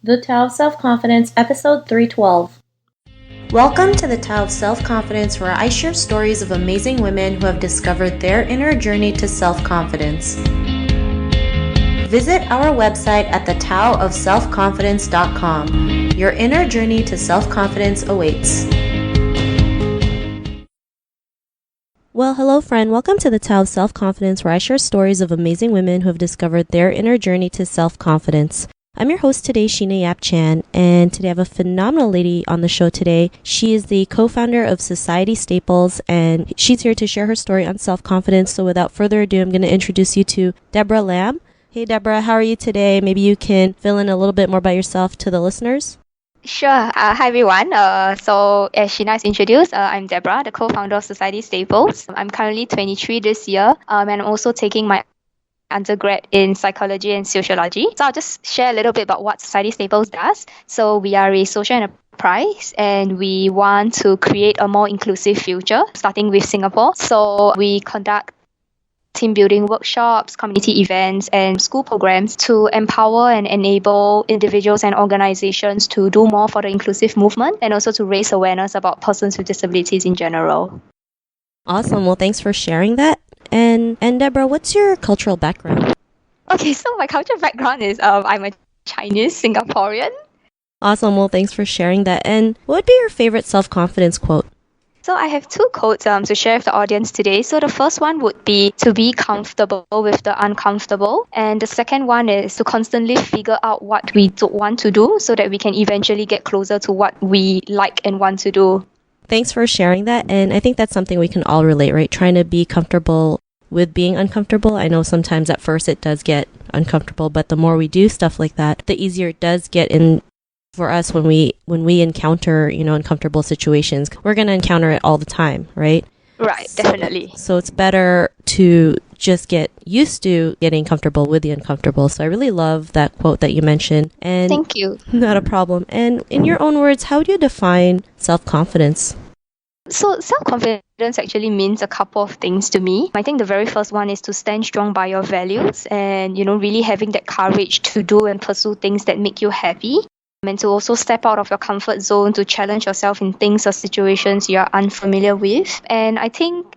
The Tao of Self-Confidence, Episode 312. Welcome to the Tao of Self-Confidence, where I share stories of amazing women who have discovered their inner journey to self-confidence. Visit our website at thetaoofselfconfidence.com. Your inner journey to self-confidence awaits. Well, hello friend. Welcome to the Tao of Self-Confidence, where I share stories of amazing women who have discovered their inner journey to self-confidence. I'm your host today, Sheena Yap Chan, and today I have a phenomenal lady on the show today. She is the co-founder of Society Staples, and she's here to share her story on self-confidence. So without further ado, I'm going to introduce you to Debra Lam. Hey Debra, how are you today? Maybe you can fill in a little bit more about yourself to the listeners. Sure. Hi, everyone. So as Sheena has introduced, I'm Debra, the co-founder of Society Staples. I'm currently 23 this year, and I'm also taking my undergrad in psychology and sociology. So I'll just share a little bit about what Society Staples does. So we are a social enterprise and we want to create a more inclusive future, starting with Singapore. So we conduct team building workshops, community events, and school programs to empower and enable individuals and organizations to do more for the inclusive movement and also to raise awareness about persons with disabilities in general. Awesome. Well, thanks for sharing that. And Debra, what's your cultural background? Okay, so my cultural background is I'm a Chinese Singaporean. Awesome. Well, thanks for sharing that. And what would be your favorite self-confidence quote? So I have two quotes to share with the audience today. So the first one would be to be comfortable with the uncomfortable. And the second one is to constantly figure out what we don't want to do so that we can eventually get closer to what we like and want to do. Thanks for sharing that. And I think that's something we can all relate, right? Trying to be comfortable with being uncomfortable. I know sometimes at first it does get uncomfortable, but the more we do stuff like that, the easier it does get in for us when we encounter, uncomfortable situations. We're going to encounter it all the time, right? Right, definitely. So it's better to just get used to getting comfortable with the uncomfortable. So I really love that quote that you mentioned. And thank you. Not a problem. And in your own words, how do you define self-confidence? So self-confidence actually means a couple of things to me. I think the very first one is to stand strong by your values and, really having that courage to do and pursue things that make you happy. And to also step out of your comfort zone to challenge yourself in things or situations you are unfamiliar with. And I think,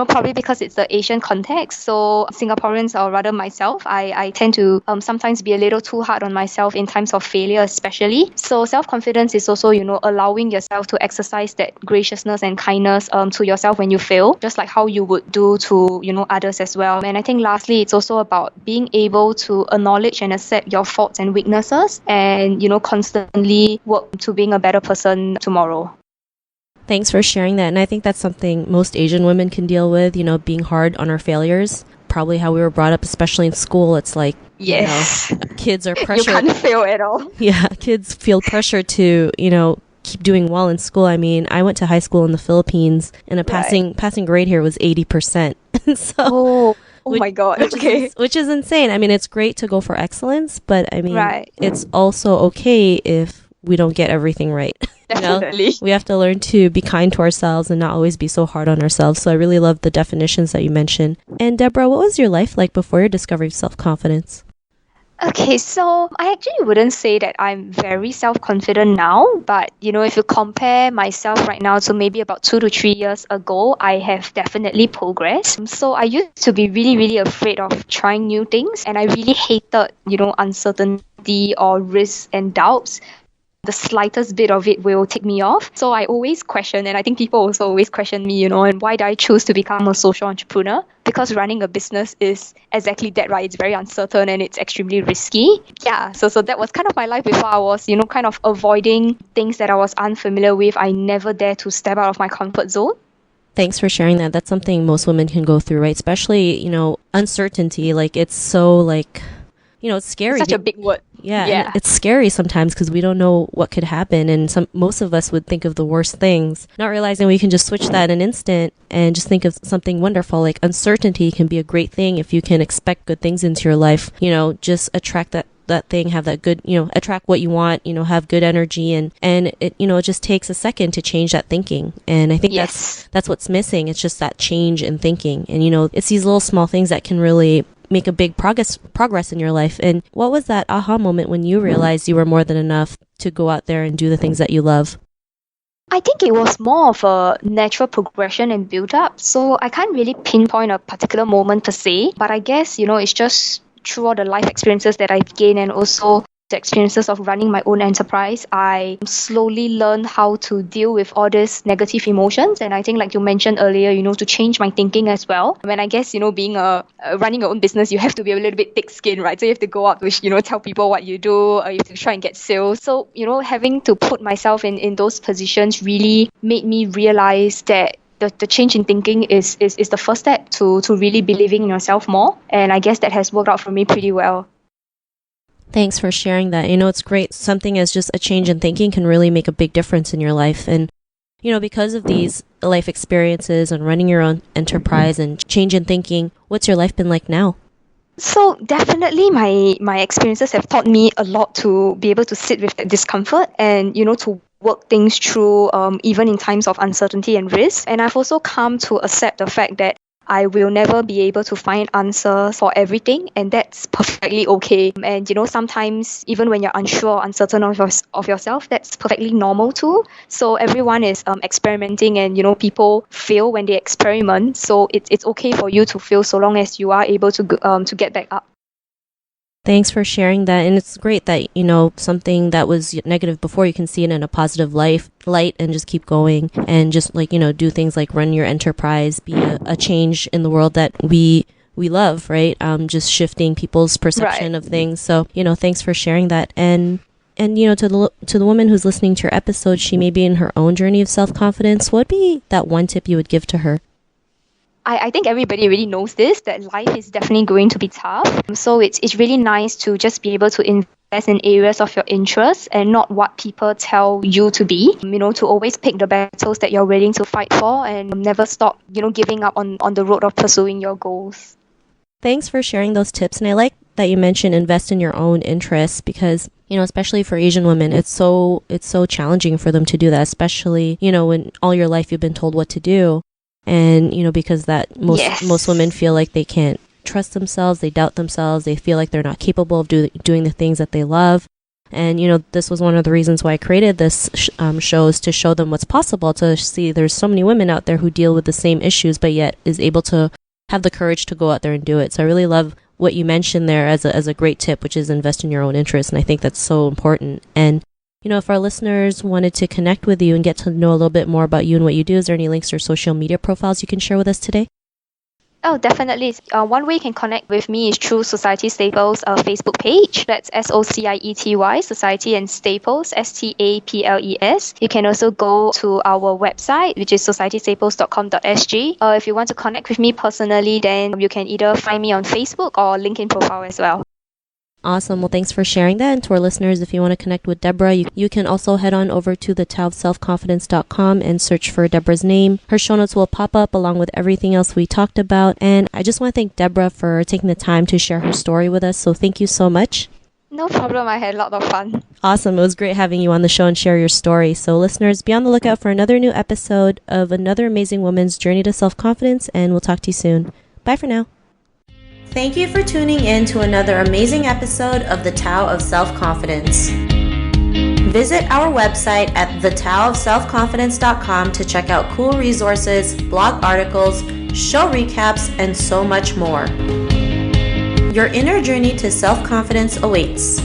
probably because it's the Asian context, so Singaporeans, or rather myself, I tend to sometimes be a little too hard on myself in times of failure especially. So self-confidence is also, allowing yourself to exercise that graciousness and kindness to yourself when you fail, just like how you would do to, others as well. And I think lastly, it's also about being able to acknowledge and accept your faults and weaknesses and, constantly work to being a better person tomorrow. Thanks for sharing that. And I think that's something most Asian women can deal with, being hard on our failures. Probably how we were brought up, especially in school. It's like, yes, kids are pressured. You can't fail at all. Yeah, kids feel pressure to, keep doing well in school. I mean, I went to high school in the Philippines and a passing grade here was 80%. So, my God. Okay. Which is insane. I mean, it's great to go for excellence, but I mean, It's also okay if we don't get everything right. Definitely. We have to learn to be kind to ourselves and not always be so hard on ourselves. So I really love the definitions that you mentioned. And Debra, what was your life like before your discovery of self-confidence? Okay, so I actually wouldn't say that I'm very self-confident now, but if you compare myself right now to maybe about 2 to 3 years ago, I have definitely progressed. So I used to be really, really afraid of trying new things, and I really hated, uncertainty or risks and doubts. The slightest bit of it will take me off. So I always question, and I think people also always question me, and why did I choose to become a social entrepreneur? Because running a business is exactly that, right? It's very uncertain and it's extremely risky. Yeah, so that was kind of my life before. I was, kind of avoiding things that I was unfamiliar with. I never dare to step out of my comfort zone. Thanks for sharing that. That's something most women can go through, right? Especially, uncertainty. Like, it's so, it's scary. It's such a big word. Yeah. It's scary sometimes because we don't know what could happen. And most of us would think of the worst things, not realizing we can just switch that in an instant and just think of something wonderful. Like, uncertainty can be a great thing if you can expect good things into your life. Just attract that thing, have that good, attract what you want, have good energy. And it, it just takes a second to change that thinking. And I think that's what's missing. It's just that change in thinking. And, it's these little small things that can really make a big progress in your life. And what was that aha moment when you realized you were more than enough to go out there and do the things that you love? I think it was more of a natural progression and build up. So I can't really pinpoint a particular moment per se, but I guess, it's just through all the life experiences that I've gained and also the experiences of running my own enterprise, I slowly learned how to deal with all these negative emotions. And I think, like you mentioned earlier, to change my thinking as well. When I guess, being running your own business, you have to be a little bit thick-skinned, right? So you have to go out to, tell people what you do, you have to try and get sales. So, having to put myself in those positions really made me realize that the change in thinking is the first step to really believing in yourself more. And I guess that has worked out for me pretty well. Thanks for sharing that. It's great. Something as just a change in thinking can really make a big difference in your life. And, because of these life experiences and running your own enterprise and change in thinking, what's your life been like now? So definitely my experiences have taught me a lot to be able to sit with that discomfort and, to work things through even in times of uncertainty and risk. And I've also come to accept the fact that I will never be able to find answers for everything, and that's perfectly okay. And sometimes even when you're unsure or uncertain of yourself, that's perfectly normal too. So everyone is experimenting, and people fail when they experiment. So it's okay for you to fail so long as you are able to get back up. Thanks for sharing that. And it's great that, something that was negative before, you can see it in a positive light and just keep going and just do things like run your enterprise, be a change in the world that we love, right? Just shifting people's perception of things. So, thanks for sharing that. And to the woman who's listening to your episode, she may be in her own journey of self-confidence. What would be that one tip you would give to her? I think everybody really knows this, that life is definitely going to be tough. So it's really nice to just be able to invest in areas of your interest and not what people tell you to be. To always pick the battles that you're willing to fight for and never stop, giving up on the road of pursuing your goals. Thanks for sharing those tips. And I like that you mentioned invest in your own interests because, especially for Asian women, it's so challenging for them to do that, especially, when all your life you've been told what to do. And, because that most women feel like they can't trust themselves, they doubt themselves, they feel like they're not capable of doing the things that they love. And, this was one of the reasons why I created this shows to show them what's possible, to see there's so many women out there who deal with the same issues, but yet is able to have the courage to go out there and do it. So I really love what you mentioned there as a great tip, which is invest in your own interests. And I think that's so important. And if our listeners wanted to connect with you and get to know a little bit more about you and what you do, is there any links or social media profiles you can share with us today? Oh, definitely. One way you can connect with me is through Society Staples' Facebook page. That's SOCIETY, Society, and Staples, STAPLES. You can also go to our website, which is societystaples.com.sg. If you want to connect with me personally, then you can either find me on Facebook or LinkedIn profile as well. Awesome. Well, thanks for sharing that. And to our listeners, if you want to connect with Debra, you can also head on over to thetaoofselfconfidence.com and search for Debra's name. Her show notes will pop up along with everything else we talked about. And I just want to thank Debra for taking the time to share her story with us. So thank you so much. No problem. I had a lot of fun. Awesome. It was great having you on the show and share your story. So listeners, be on the lookout for another new episode of another amazing woman's journey to self-confidence. And we'll talk to you soon. Bye for now. Thank you for tuning in to another amazing episode of The Tao of Self-Confidence. Visit our website at thetaoofselfconfidence.com to check out cool resources, blog articles, show recaps, and so much more. Your inner journey to self-confidence awaits.